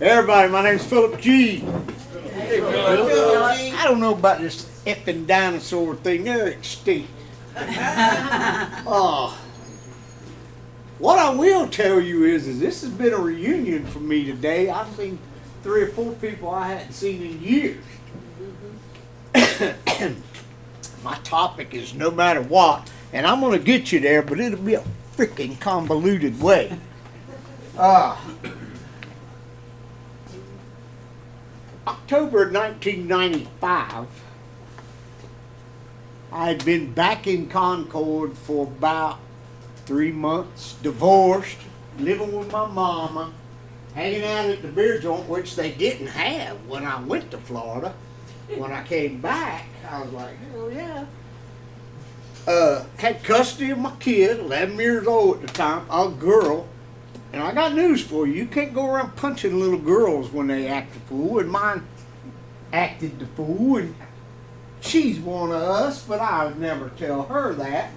Everybody, my name's Phillip G. Hey, Phillip. I don't know about this effing dinosaur thing. They're extinct. What I will tell you is this has been a reunion for me today. I've seen 3 or 4 people I hadn't seen in years. My topic is no matter what, and I'm going to get you there, but it'll be a freaking convoluted way. October 1995, I had been back in Concord for about 3 months, divorced, living with my mama, hanging out at the beer joint, which they didn't have when I went to Florida. When I came back, I was like, hell yeah. Had custody of my kid, 11 years old at the time, a girl. And I got news for you. You can't go around punching little girls when they act the fool. And mine acted the fool. And she's one of us, but I would never tell her that.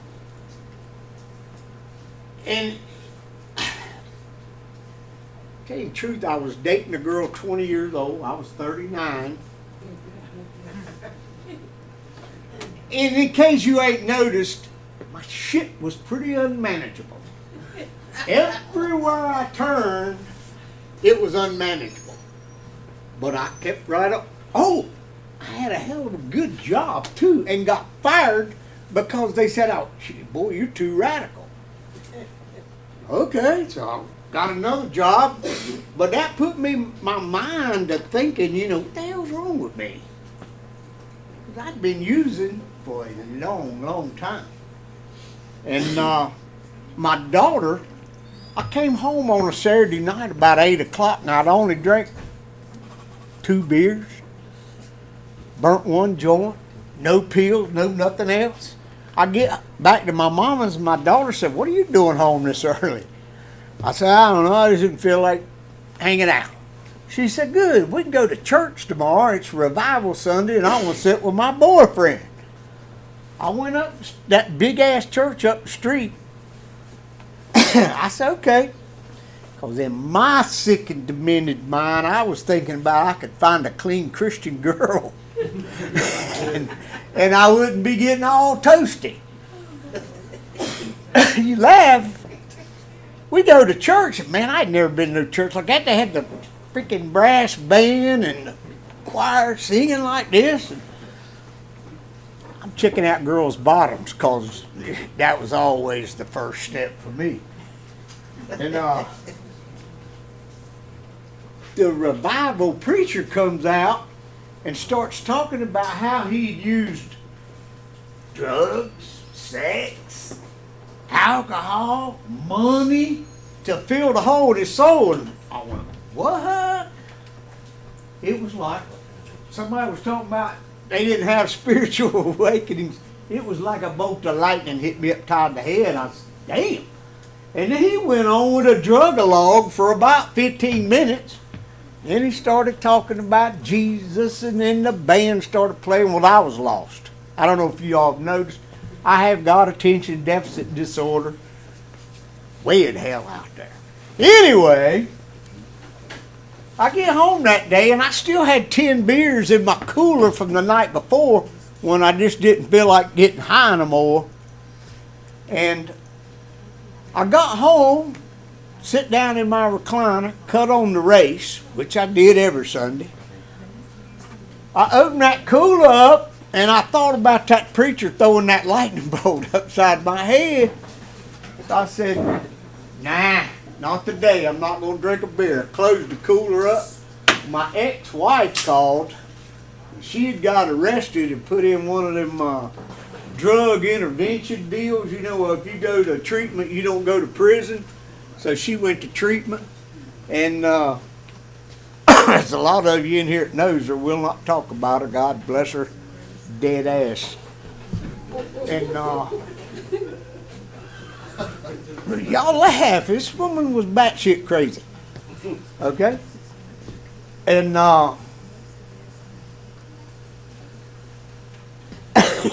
And tell you the truth, I was dating a girl 20 years old. I was 39. And in case you ain't noticed, my shit was pretty unmanageable. Everywhere I turned, it was unmanageable. But I kept right up. Oh, I had a hell of a good job too, and got fired because they said, "Oh, boy, you're too radical." Okay, so I got another job, but that put my mind to thinking, what the hell's wrong with me? Because I'd been using for a long, long time. And my daughter, I came home on a Saturday night about 8 o'clock, and I'd only drank 2 beers, burnt 1 joint, no pills, no nothing else. I get back to my mama's, and my daughter said, "What are you doing home this early?" I said, "I don't know, I just didn't feel like hanging out." She said, "Good, we can go to church tomorrow. It's Revival Sunday, and I want to sit with my boyfriend." I went up that big-ass church up the street. I said, okay. Because in my sick and demented mind, I was thinking about I could find a clean Christian girl. and I wouldn't be getting all toasty. You laugh. We go to church, and man, I'd never been to a church like that. They had the freaking brass band and the choir singing like this. And I'm checking out girls' bottoms because that was always the first step for me. And the revival preacher comes out and starts talking about how he'd used drugs, sex, alcohol, money to fill the hole in his soul. And I went, what? It was like somebody was talking about they didn't have spiritual awakenings. It was like a bolt of lightning hit me upside the head. I said, damn. And then he went on with a drug-a-log for about 15 minutes. Then he started talking about Jesus, and then the band started playing. Well, I was lost. I don't know if you all have noticed. I have got attention deficit disorder. Way in hell out there. Anyway, I get home that day, and I still had 10 beers in my cooler from the night before when I just didn't feel like getting high no more. And I got home, sit down in my recliner, cut on the race, which I did every Sunday. I opened that cooler up, and I thought about that preacher throwing that lightning bolt upside my head. So I said, nah, not today. I'm not going to drink a beer. I closed the cooler up. My ex-wife called. She had got arrested and put in one of them drug intervention deals. If you go to treatment, you don't go to prison. So she went to treatment. And there's a lot of you in here that knows her. Will not talk about her. God bless her dead ass. And y'all laugh. This woman was batshit crazy. Okay? And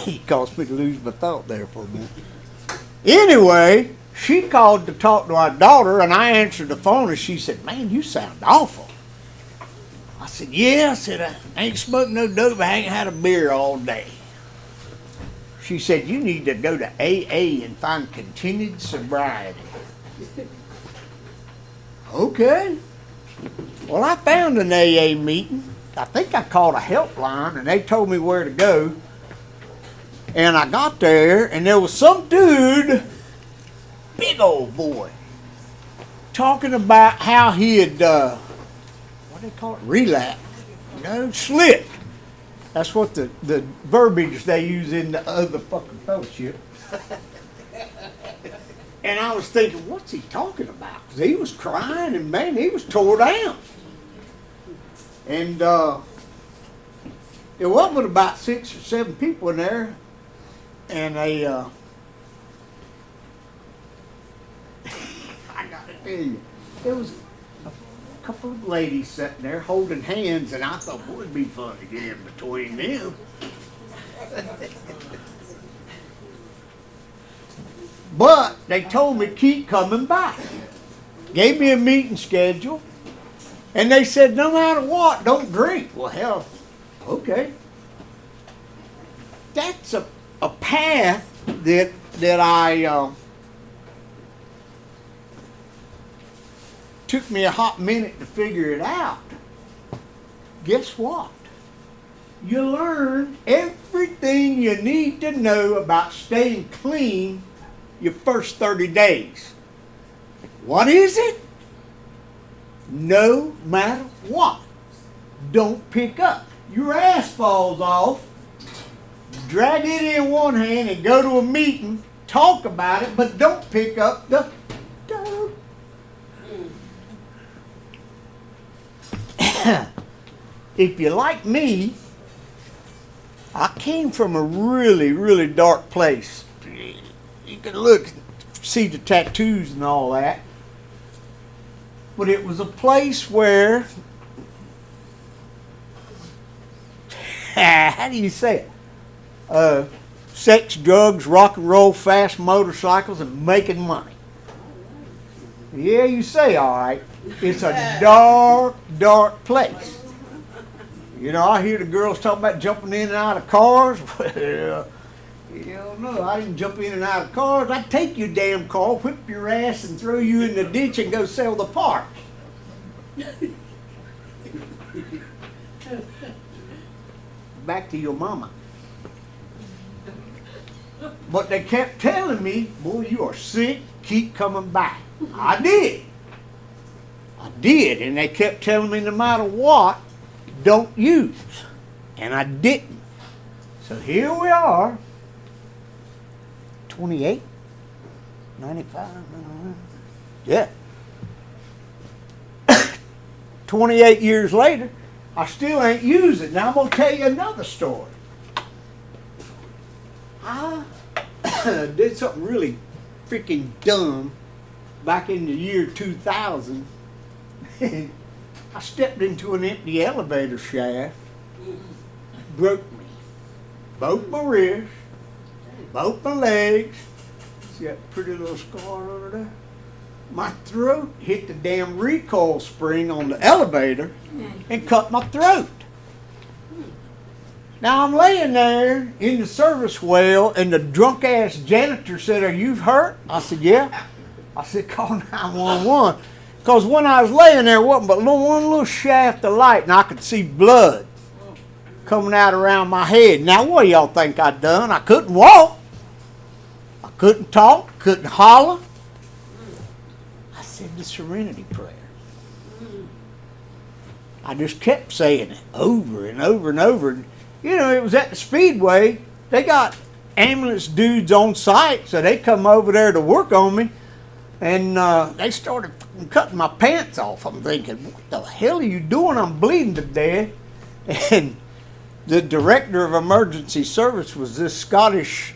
he caused me to lose my thought there for a minute. Anyway, she called to talk to our daughter, and I answered the phone, and she said, "Man, you sound awful." I said, yeah. I said, I ain't smoked no dope, but I ain't had a beer all day. She said, you need to go to AA and find continued sobriety. Okay. Well, I found an AA meeting. I think I called a helpline, and they told me where to go. And I got there, and there was some dude, big old boy, talking about how he had, what do they call it, relapsed, slipped. That's what the verbiage they use in the other fucking fellowship. And I was thinking, what's he talking about? Because he was crying, and man, he was tore down. And there was but about 6 or 7 people in there, and they, I gotta tell you, there was a couple of ladies sitting there holding hands, and I thought, boy, it'd be fun to get in between them. But they told me keep coming back. Gave me a meeting schedule, and they said no matter what, don't drink. Well, hell, okay. That's a path that I took me a hot minute to figure it out. Guess what? You learn everything you need to know about staying clean your first 30 days. What is it? No matter what, don't pick up. Your ass falls off, drag it in one hand and go to a meeting, talk about it, but don't pick up the dope. If you're like me, I came from a really, really dark place. You can look, see the tattoos and all that. But it was a place where, how do you say it? Sex, drugs, rock and roll, fast motorcycles, and making money. Yeah, you say all right. It's a dark, dark place. You know, I hear the girls talk about jumping in and out of cars. Well, hell no, I didn't jump in and out of cars. I'd take your damn car, whip your ass, and throw you in the ditch and go sell the parts. Back to your mama. But they kept telling me, boy, you are sick, keep coming back. I did. And they kept telling me no matter what, don't use. And I didn't. So here we are, 28, 95, yeah. 28 years later, I still ain't used it. Now I'm going to tell you another story. I did something really freaking dumb back in the year 2000. I stepped into an empty elevator shaft, broke me. Both my wrists, both my legs. See that pretty little scar over there? My throat hit the damn recoil spring on the elevator and cut my throat. Now I'm laying there in the service well, and the drunk ass janitor said, "Are you hurt?" I said, "Yeah." I said, "Call 911. Because when I was laying there, it wasn't but one little shaft of light, and I could see blood coming out around my head. Now, what do y'all think I'd done? I couldn't walk. I couldn't talk. Couldn't holler. I said the Serenity Prayer. I just kept saying it over and over and over. You know, it was at the Speedway. They got ambulance dudes on site, so they come over there to work on me. And they started cutting my pants off. I'm thinking, what the hell are you doing? I'm bleeding to death. And the director of emergency service was this Scottish,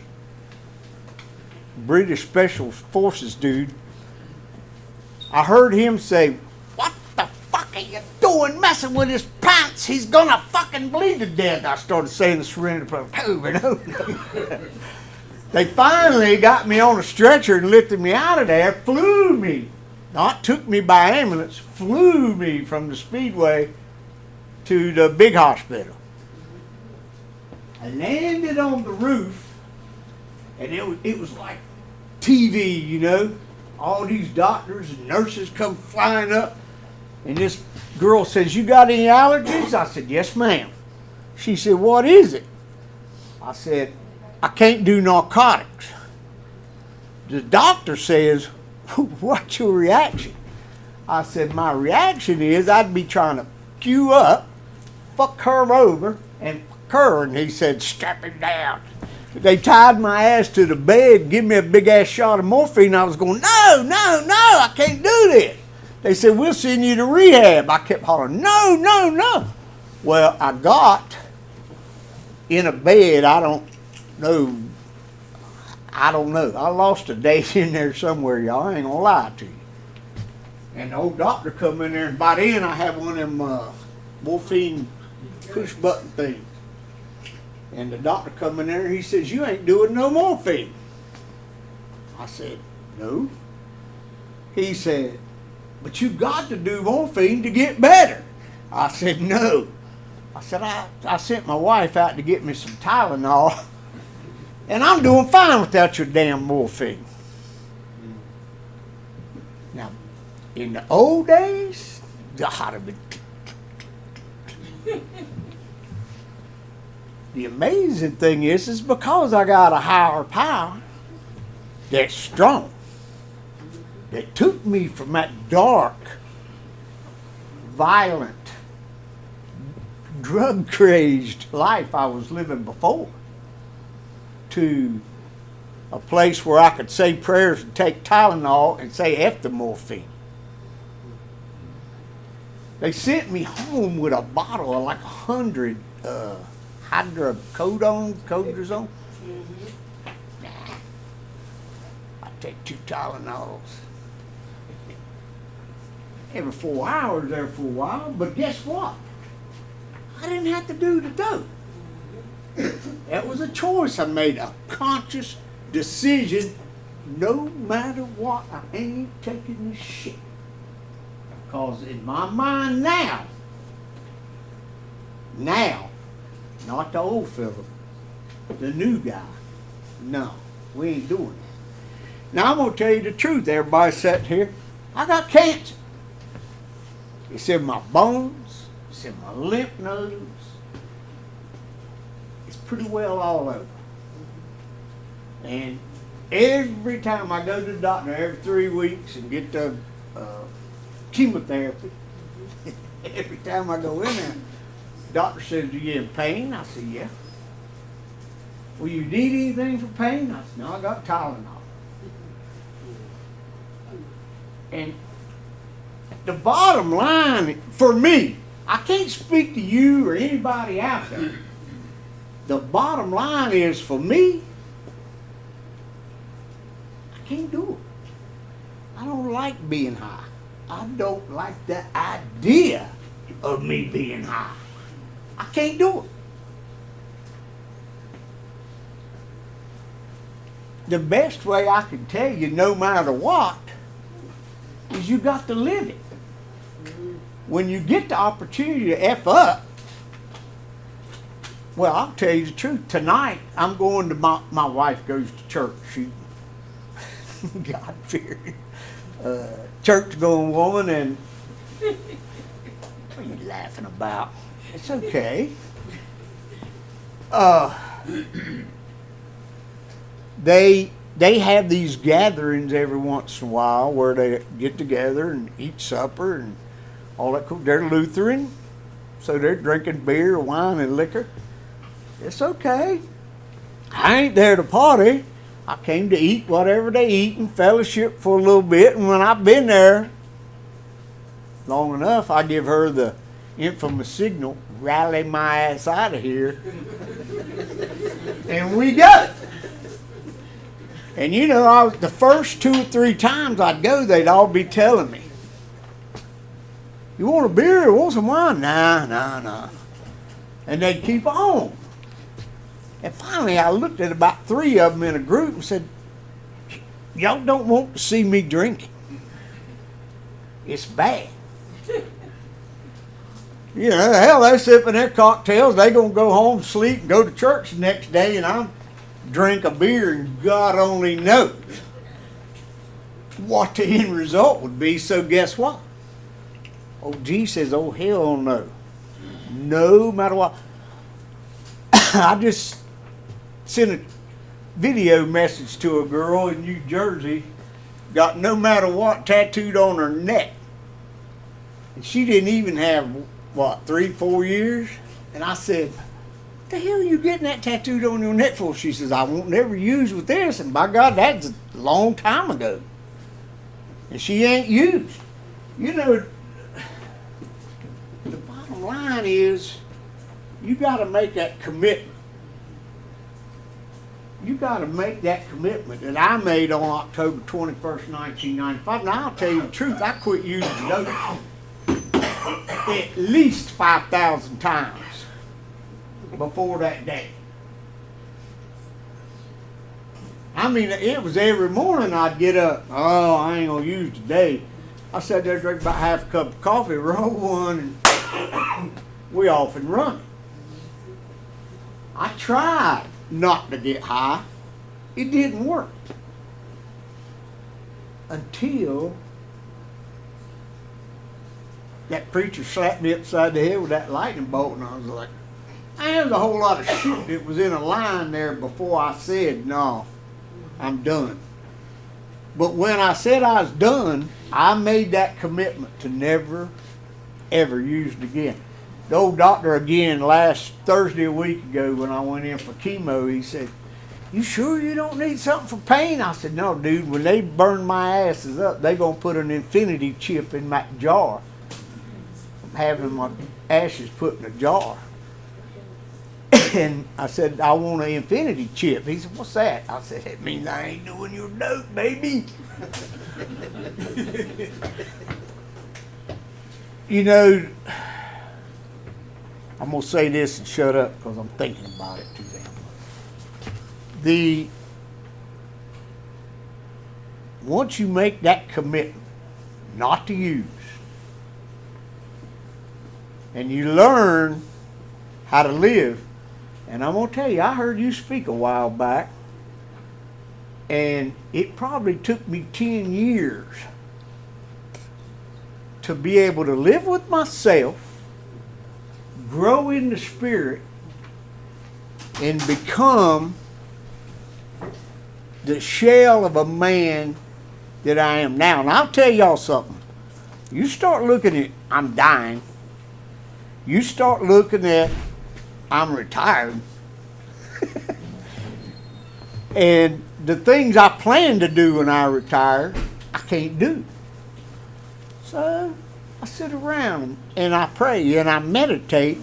British Special Forces dude. I heard him say, "What the fuck are you doing messing with his pants? He's gonna fucking bleed to death." I started saying the Serenity Prayer over and over. They finally got me on a stretcher and lifted me out of there, flew me, not took me by ambulance, flew me from the Speedway to the big hospital. I landed on the roof, and it was like TV, you know. All these doctors and nurses come flying up, and this girl says, "You got any allergies?" I said, "Yes, ma'am." She said, "What is it?" I said, "I can't do narcotics." The doctor says, "What's your reaction?" I said, "My reaction is I'd be trying to queue up, fuck her over, and fuck her." And he said, "Strap it down." They tied my ass to the bed, give me a big ass shot of morphine. I was going, "No, no, no, I can't do this." They said, "We'll send you to rehab." I kept hollering, "No, no, no." Well, I got in a bed, I don't know. I lost a day in there somewhere, y'all. I ain't gonna lie to you. And the old doctor come in there, and by then I have one of them morphine push button things. And the doctor come in there, and he says, "You ain't doing no morphine." I said, "No." He said, "But you got to do morphine to get better." I said, "No." I said, I sent my wife out to get me some Tylenol, and I'm doing fine without your damn morphine. Now, in the old days, God, the amazing thing is because I got a higher power that's strong, that took me from that dark, violent, drug-crazed life I was living before to a place where I could say prayers and take Tylenol and say F the morphine. They sent me home with a bottle of like 100 hydrocodone. Nah. I take 2 Tylenols every 4 hours there for a while, but guess what? I didn't have to do the dope. That was a choice I made, a conscious decision. No matter what, I ain't taking this shit. Because in my mind now, not the old Phillip, the new guy, no, we ain't doing that. Now I'm going to tell you the truth, everybody sitting here. I got cancer. It's in my bones, it's in my lymph nodes. It's pretty well all over. And every time I go to the doctor every 3 weeks and get the chemotherapy, every time I go in there, the doctor says, "Do you in pain?" I said, "Yeah." "Well, you need anything for pain?" I said, "No, I got Tylenol." And the bottom line for me, I can't speak to you or anybody out there. The bottom line is for me, I can't do it. I don't like being high. I don't like the idea of me being high. I can't do it. The best way I can tell you, no matter what, is you got to live it. When you get the opportunity to F up, well, I'll tell you the truth. Tonight, I'm going to my wife goes to church. She God-fearing, church-going woman, and what are you laughing about? It's okay. They have these gatherings every once in a while where they get together and eat supper and all that cool. They're Lutheran, so they're drinking beer, wine, and liquor. It's okay. I ain't there to party. I came to eat whatever they eat and fellowship for a little bit. And when I've been there long enough, I give her the infamous signal, "Rally my ass out of here." And we go. And you know, the first 2 or 3 times I'd go, they'd all be telling me, "You want a beer or want some wine?" Nah. And they'd keep on. And finally, I looked at about 3 of them in a group and said, "Y'all don't want to see me drinking. It's bad." You know, hell, they're sipping their cocktails. They gonna go home, sleep, and go to church the next day, and I'm drink a beer, and God only knows what the end result would be. So guess what? Oh, G says, oh, hell no. No matter what. I just sent a video message to a girl in New Jersey, got no matter what tattooed on her neck. And she didn't even have, what, 3-4 years? And I said, what the hell are you getting that tattooed on your neck for? She says, I won't never use with this. And by God, that's a long time ago. And she ain't used. You know, the bottom line is, you got to make that commitment. You got to make that commitment that I made on October 21st, 1995. Now, I'll tell you the truth, I quit using dope at least 5,000 times before that day. I mean, it was every morning I'd get up, oh, I ain't going to use today. I sat there, drink about half a cup of coffee, roll one, and we off and running. I tried not to get high. It didn't work. Until that preacher slapped me upside the head with that lightning bolt, and I was like, there's a whole lot of shit that was in a line there before I said, no, I'm done. But when I said I was done, I made that commitment to never, ever use it again. The old doctor again last Thursday a week ago when I went in for chemo, he said, you sure you don't need something for pain? I said, no, dude, when they burn my asses up, they going to put an infinity chip in my jar. I'm having my ashes put in a jar. And I said, I want an infinity chip. He said, what's that? I said, it means I ain't doing your dope, baby. You know, I'm going to say this and shut up because I'm thinking about it too damn much. Once you make that commitment not to use, and you learn how to live, and I'm going to tell you, I heard you speak a while back, and it probably took me 10 years to be able to live with myself, grow in the spirit, and become the shell of a man that I am now. And I'll tell y'all something. You start looking at, I'm dying. You start looking at, I'm retired. And the things I plan to do when I retire, I can't do. So I sit around and I pray and I meditate,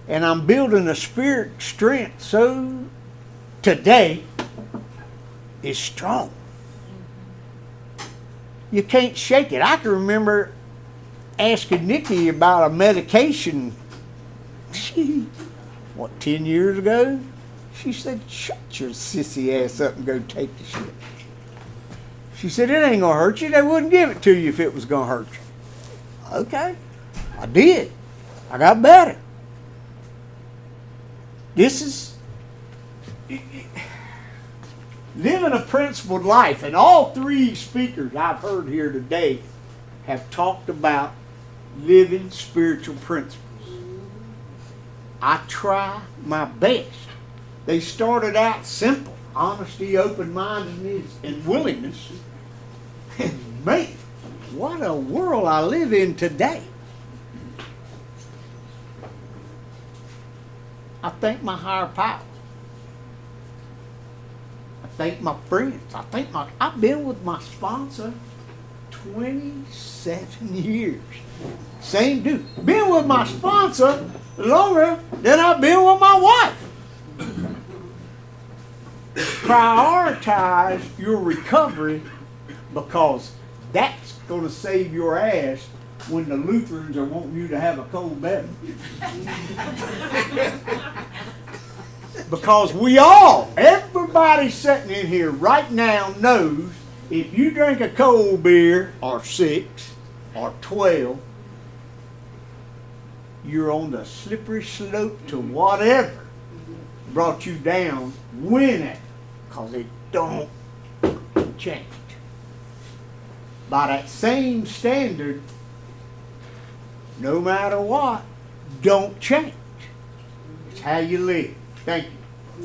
and I'm building a spirit strength so today is strong. You can't shake it. I can remember asking Nikki about a medication, 10 years ago? She said, shut your sissy ass up and go take the shit. She said, it ain't gonna hurt you. They wouldn't give it to you if it was gonna hurt you. Okay, I did. I got better. This is living a principled life. And all three speakers I've heard here today have talked about living spiritual principles. I try my best. They started out simple. Honesty, open-mindedness, and willingness. And man, what a world I live in today. I thank my higher power. I thank my friends. I've been with my sponsor 27 years. Same dude. Been with my sponsor longer than I've been with my wife. Prioritize your recovery, because that's going to save your ass when the Lutherans are wanting you to have a cold beverage. Because everybody sitting in here right now knows if you drink a cold beer or 6 or 12, you're on the slippery slope to whatever brought you down. Win it, because it don't change. By that same standard, no matter what, don't change. It's how you live. Thank you.